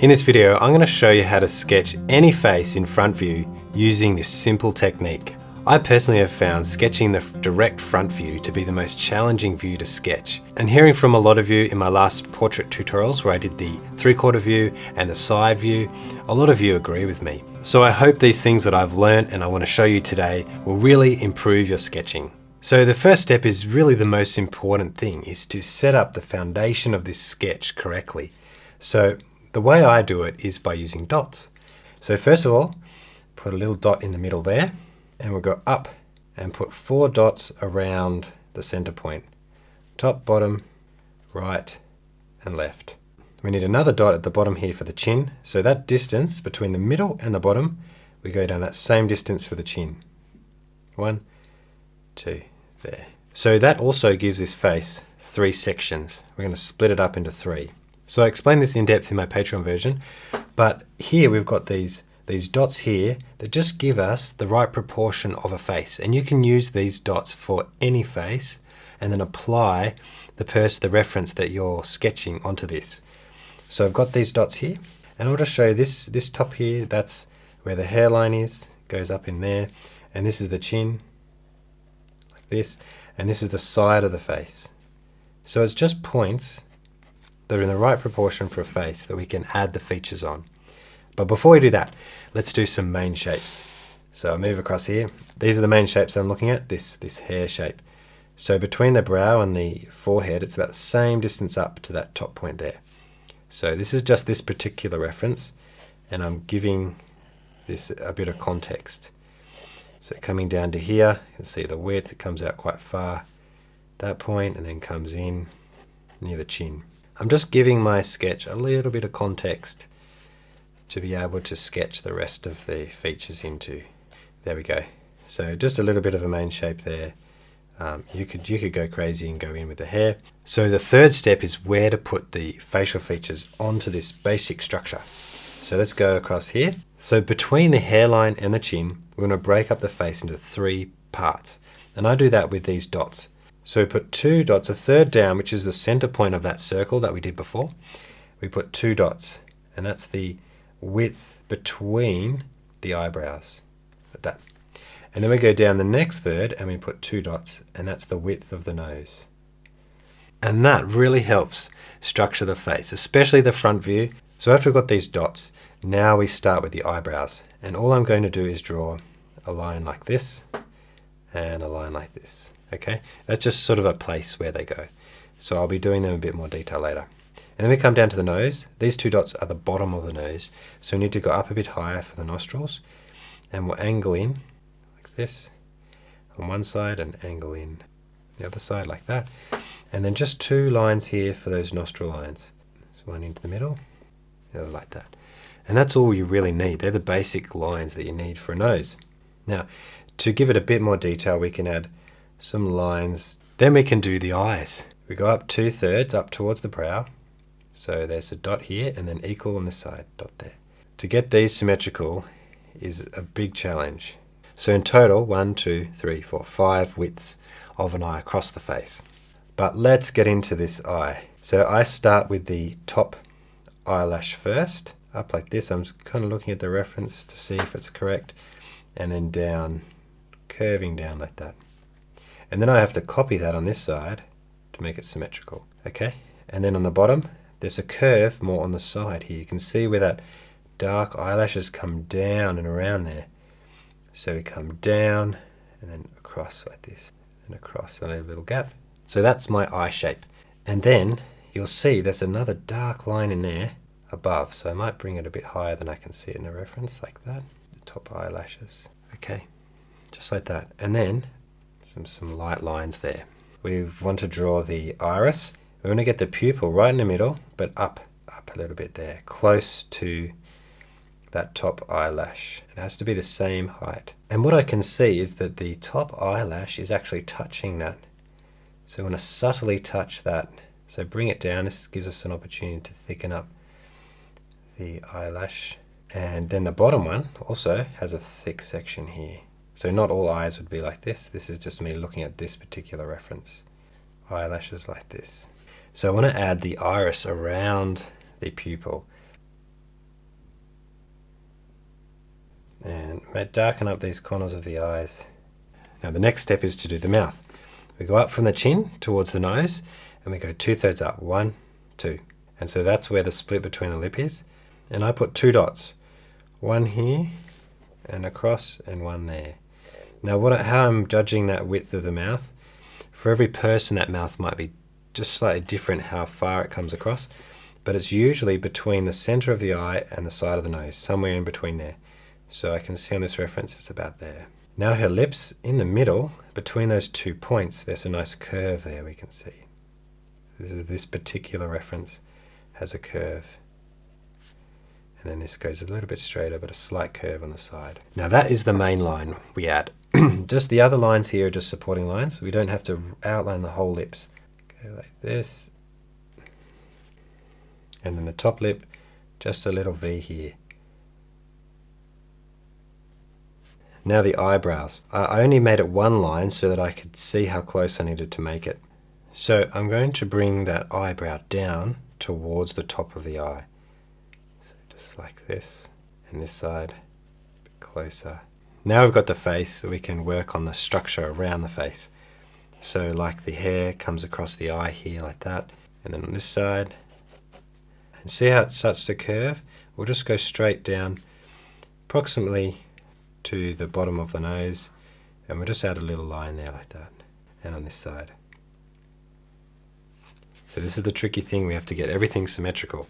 In this video, I'm going to show you how to sketch any face in front view using this simple technique. I personally have found sketching the direct front view to be the most challenging view to sketch. And hearing from a lot of you in my last portrait tutorials where I did the 3/4 view and the side view, a lot of you agree with me. So I hope these things that I've learned and I want to show you today will really improve your sketching. So the first step is really the most important thing, is to set up the foundation of this sketch correctly. So the way I do it is by using dots. So first of all, put a little dot in the middle there, and we'll go up and put 4 dots around the center point. Top, bottom, right, and left. We need another dot at the bottom here for the chin. So that distance between the middle and the bottom, we go down that same distance for the chin. 1, 2, there. So that also gives this face 3 sections. We're going to split it up into 3. So I explained this in depth in my Patreon version, but here we've got these dots here that just give us the right proportion of a face. And you can use these dots for any face and then apply the reference that you're sketching onto this. So I've got these dots here, and I'll just show you this top here, that's where the hairline is, goes up in there, and this is the chin, like this, and this is the side of the face. So it's just points that are in the right proportion for a face that we can add the features on. But before we do that, let's do some main shapes. So I'll move across here. These are the main shapes that I'm looking at, this hair shape. So between the brow and the forehead, it's about the same distance up to that top point there. So this is just this particular reference, and I'm giving this a bit of context. So coming down to here, you can see the width, it comes out quite far, that point, and then comes in near the chin. I'm just giving my sketch a little bit of context to be able to sketch the rest of the features into. There we go. So just a little bit of a main shape there. You could go crazy and go in with the hair. So the third step is where to put the facial features onto this basic structure. So let's go across here. So between the hairline and the chin, we're going to break up the face into 3 parts. And I do that with these dots. So we put 2 dots, a third down, which is the center point of that circle that we did before. We put 2 dots, and that's the width between the eyebrows, like that. And then we go down the next third and we put 2 dots, and that's the width of the nose. And that really helps structure the face, especially the front view. So after we've got these dots, now we start with the eyebrows. And all I'm going to do is draw a line like this and a line like this. Okay, that's just sort of a place where they go. So I'll be doing them in a bit more detail later. And then we come down to the nose. These 2 dots are the bottom of the nose. So we need to go up a bit higher for the nostrils. And we'll angle in like this on one side and angle in the other side like that. And then just 2 lines here for those nostril lines. So one into the middle, the other like that. And that's all you really need. They're the basic lines that you need for a nose. Now, to give it a bit more detail, we can add some lines. Then we can do the eyes. We go up 2/3 up towards the brow. So there's a dot here and then equal on this side, dot there. To get these symmetrical is a big challenge. So in total, 1, 2, 3, 4, 5 widths of an eye across the face. But let's get into this eye. So I start with the top eyelash first, up like this. I'm kind of looking at the reference to see if it's correct, and then down, curving down like that. And then I have to copy that on this side to make it symmetrical. Okay, and then on the bottom, there's a curve more on the side here. You can see where that dark eyelashes come down and around there. So we come down and then across like this, and across, and a little gap. So that's my eye shape. And then you'll see there's another dark line in there above. So I might bring it a bit higher than I can see it in the reference, like that. The top eyelashes. Okay, just like that. And then some light lines there. We want to draw the iris. We want to get the pupil right in the middle, but up a little bit there, close to that top eyelash. It has to be the same height. And what I can see is that the top eyelash is actually touching that. So I want to subtly touch that. So bring it down. This gives us an opportunity to thicken up the eyelash. And then the bottom one also has a thick section here. So not all eyes would be like this. This is just me looking at this particular reference. Eyelashes like this. So I want to add the iris around the pupil. darken up these corners of the eyes. Now the next step is to do the mouth. We go up from the chin towards the nose and we go 2/3 up. 1, 2. And so that's where the split between the lip is. And I put 2 dots. One here and across and one there. Now how I'm judging that width of the mouth, for every person that mouth might be just slightly different how far it comes across, but it's usually between the center of the eye and the side of the nose, somewhere in between there. So I can see on this reference it's about there. Now her lips, in the middle, between those 2 points, there's a nice curve there we can see. This particular reference has a curve. And then this goes a little bit straighter, but a slight curve on the side. Now that is the main line we add. Just the other lines here are just supporting lines. We don't have to outline the whole lips. Go like this. And then the top lip, just a little V here. Now the eyebrows. I only made it one line so that I could see how close I needed to make it. So I'm going to bring that eyebrow down towards the top of the eye. Just like this, and this side, a bit closer. Now we've got the face, so we can work on the structure around the face. So like the hair comes across the eye here like that, and then on this side, and see how it starts to curve? We'll just go straight down approximately to the bottom of the nose, and we'll just add a little line there like that, and on this side. So this is the tricky thing, we have to get everything symmetrical.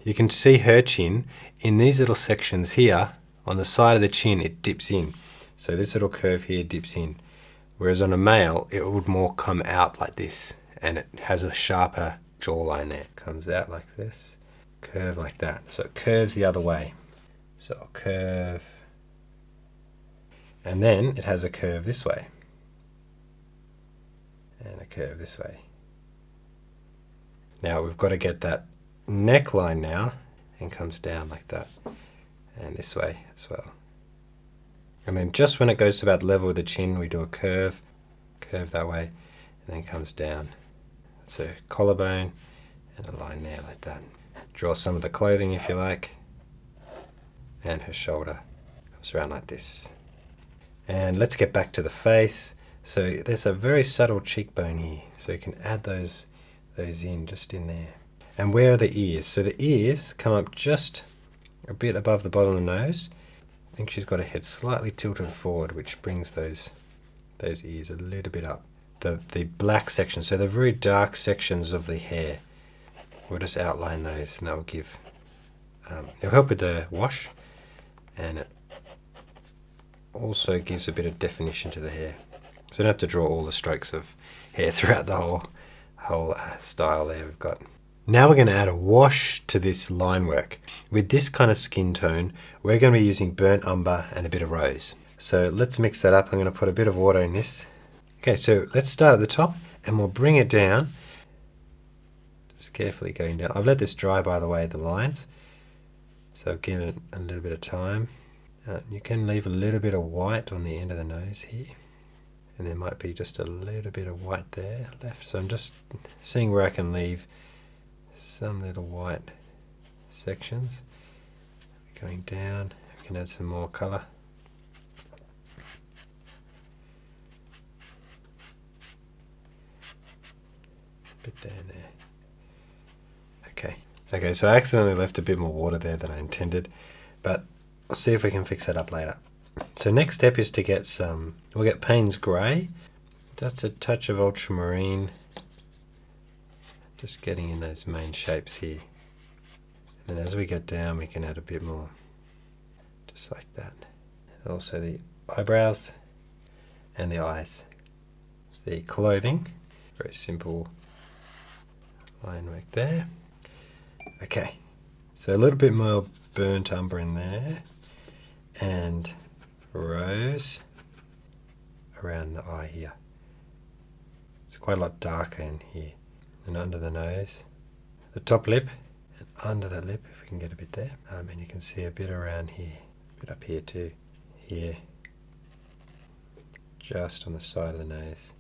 You can see her chin in these little sections here. On the side of the chin it dips in, so this little curve here dips in, whereas on a male it would more come out like this, and it has a sharper jawline there. It comes out like this, curve like that, so it curves the other way. So I'll curve, and then it has a curve this way and a curve this way. Now we've got to get that neckline now, and comes down like that, and this way as well. And then just when it goes to about level with the chin, we do a curve that way, and then comes down. It's a collarbone and a line there like that. Draw some of the clothing if you like, and her shoulder comes around like this. And let's get back to the face. So there's a very subtle cheekbone here, so you can add those in just in there. And where are the ears? So the ears come up just a bit above the bottom of the nose. I think she's got her head slightly tilted forward, which brings those ears a little bit up. The black section, so the very dark sections of the hair, we'll just outline those, and that will give, it'll help with the wash, and it also gives a bit of definition to the hair. So you don't have to draw all the strokes of hair throughout the whole style there we've got. Now we're going to add a wash to this line work. With this kind of skin tone, we're going to be using burnt umber and a bit of rose. So let's mix that up. I'm going to put a bit of water in this. Okay, so let's start at the top, and we'll bring it down. Just carefully going down. I've let this dry, by the way, the lines. So I've given it a little bit of time. You can leave a little bit of white on the end of the nose here. And there might be just a little bit of white there left. So I'm just seeing where I can leave some little white sections. Going down, we can add some more colour. A bit there and there. Okay, so I accidentally left a bit more water there than I intended, but I'll see if we can fix that up later. So next step is to get we'll get Paynes grey, just a touch of ultramarine, just getting in those main shapes here. And then as we get down, we can add a bit more, just like that. Also the eyebrows and the eyes. The clothing, very simple line work there. Okay, so a little bit more burnt umber in there, and rose around the eye here. It's quite a lot darker in here. And under the nose, the top lip, and under the lip, if we can get a bit there. And you can see a bit around here, a bit up here too, here, just on the side of the nose.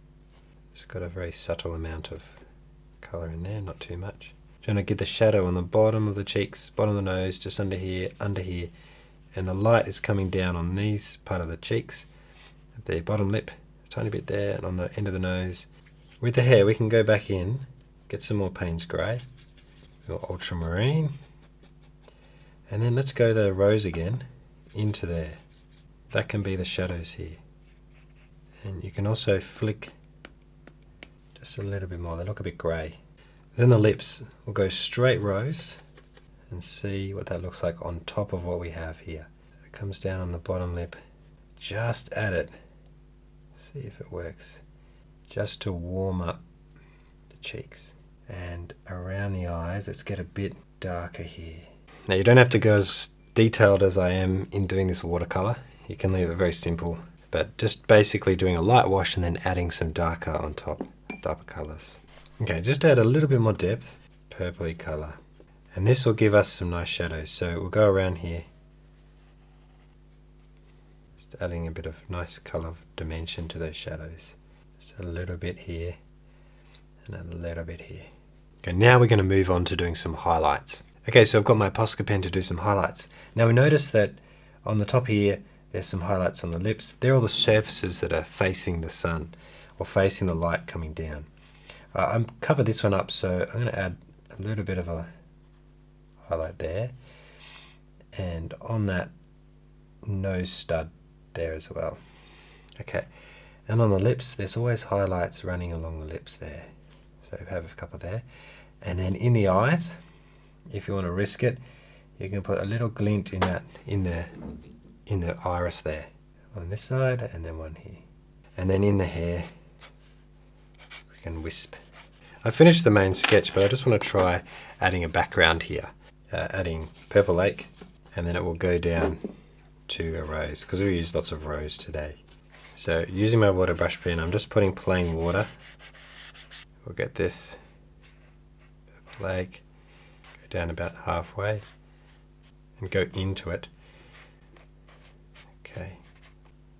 It's got a very subtle amount of colour in there, not too much. Trying to get the shadow on the bottom of the cheeks, bottom of the nose, just under here, and the light is coming down on these part of the cheeks, the bottom lip, a tiny bit there, and on the end of the nose. With the hair, we can go back in, get some more Paynes grey, or Ultramarine, and then let's go the rose again into there. That can be the shadows here. And you can also flick just a little bit more, they look a bit grey. Then the lips, we'll go straight rose and see what that looks like on top of what we have here. So it comes down on the bottom lip, just at it, see if it works, just to warm up the cheeks. And around the eyes, let's get a bit darker here. Now you don't have to go as detailed as I am in doing this watercolor. You can leave it very simple, but just basically doing a light wash and then adding some darker on top, darker colors. Okay, just add a little bit more depth, purpley color. And this will give us some nice shadows. So we'll go around here, just adding a bit of nice color dimension to those shadows. Just a little bit here, and a little bit here. Okay, now we're going to move on to doing some highlights. Okay, so I've got my Posca pen to do some highlights. Now we notice that on the top here, there's some highlights on the lips. They're all the surfaces that are facing the sun, or facing the light coming down. I'm covered this one up, so I'm going to add a little bit of a highlight there, and on that nose stud there as well. Okay, and on the lips, there's always highlights running along the lips there. So have a couple there, and then in the eyes, if you want to risk it, you can put a little glint in that in the iris there, on this side, and then one here, and then in the hair, we can wisp. I finished the main sketch, but I just want to try adding a background here, adding purple lake, and then it will go down to a rose, because we use lots of rose today. So using my water brush pen, I'm just putting plain water. We'll get this purple lake, go down about halfway, and go into it. Okay,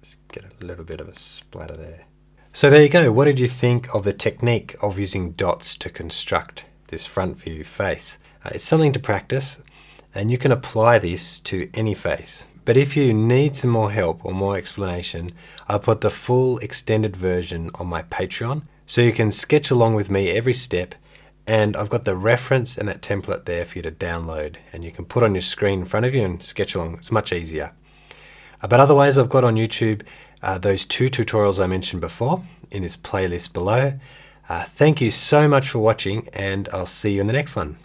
just get a little bit of a splatter there. So there you go. What did you think of the technique of using dots to construct this front view face? It's something to practice, and you can apply this to any face. But if you need some more help or more explanation, I'll put the full extended version on my Patreon, so you can sketch along with me every step, and I've got the reference and that template there for you to download, and you can put on your screen in front of you and sketch along. It's much easier. But otherwise, I've got on YouTube those 2 tutorials I mentioned before in this playlist below. Thank you so much for watching, and I'll see you in the next one.